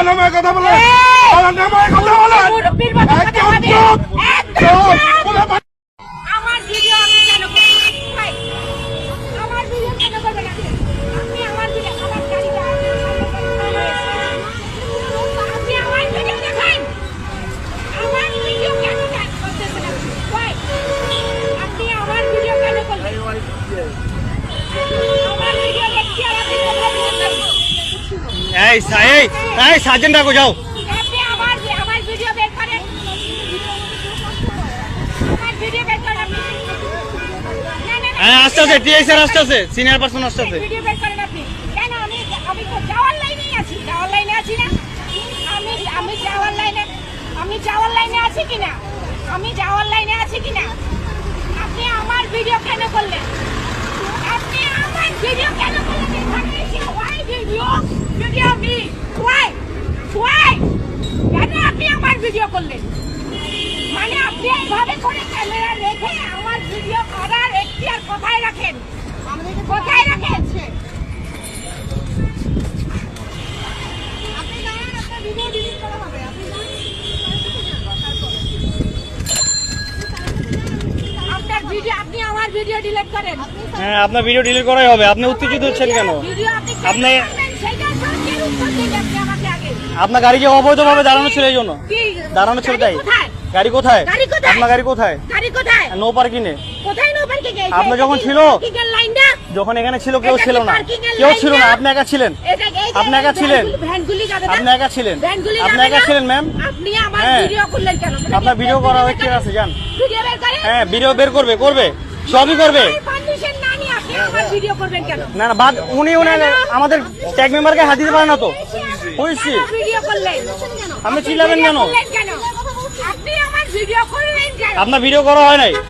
নামে কথা বলে আমার নামে কথা বলে আমার ভিডিও আমি কেন করব ভাই আমার ভিডিও কেন করবেন আপনি আমার ভিডিও আমার গাড়িটা আপনি আমার ভিডিও দেখেন আমার ভিডিও কেন করতেছেন ভাই আপনি আমার ভিডিও কেন করলেন আমার ভিডিও দেখছি আর আপনি কথা বলছেন এই সার্জেন্ট ডাকো যাও। আপনি আমার ভিডিও বের করেন আমার ভিডিও বের করেন আপনি হ্যাঁ আসতেছে টিআই স্যার আসতেছে সিনিয়র পারসন আসতেছে। ভিডিও বের করেন আপনি কেন আমি তো যাওয়ার লাইনেই আছি যাওয়ার লাইনে আছি না আমি যাওয়ার লাইনে আছি কিনা আমি যাওয়ার লাইনে আছি কিনা আপনি আমার ভিডিও কেন করলেন আপনি আমার ভিডিও কেন করলেন এখানে এসে why ভিডিও মি why কেন আপনি আমার ভিডিও করলেন মানে আপনি এইভাবে করে ক্যামেরা রেখে আমার ভিডিও করার এখতিয়ার কোথায় রাখেন কোথায় রাখেন আপনি জানেন আপনার ভিডিও ডিলিট করা হবে আপনি আপনার ভিডিও আপনি আমার ভিডিও ডিলিট করেন হ্যাঁ আপনার ভিডিও ডিলিট করাই হবে। আপনি উত্তেজিত হচ্ছেন কেন? ভিডিও আপনি সেইটা সত্যির উত্তর দিন আপনি আমাকে আগে আপনার গাড়ি যে অবৈধভাবে দাঁড়ানো ছিল এই জন্য দাঁড়ানো ছিল তাই গাড়ি কোথায় আপনার গাড়ি কোথায় নো পার্কিংয়ে কোথায় নো পার্কিং এ আপনি যখন ছিল লাইনটা যখন এখানে ছিল কেউ ছিল না আপনি একা ছিলেন আপনি একা ছিলেন ভ্যানগুলি যাবে না আপনি একা ছিলেন ভ্যানগুলি আপনি একা ছিলেন ম্যাম আপনি আমার ভিডিও করলেন কেন আপনার ভিডিও করা হচ্ছে আছে জান ভিডিও বের করেন হ্যাঁ ভিডিও বের করবে সবই করবে পারমিশন না নিয়ে আপনি আমার ভিডিও করবেন কেন না না বাদ উনি আমাদের ট্যাগ মেম্বারকে হাত দিতে পারেন না তো হয়েছে ভিডিও করলেন আপনি চিল্লাবেন কেন আপনি আমার ভিডিও করলেন কেন আপনার ভিডিও করা হয় নাই।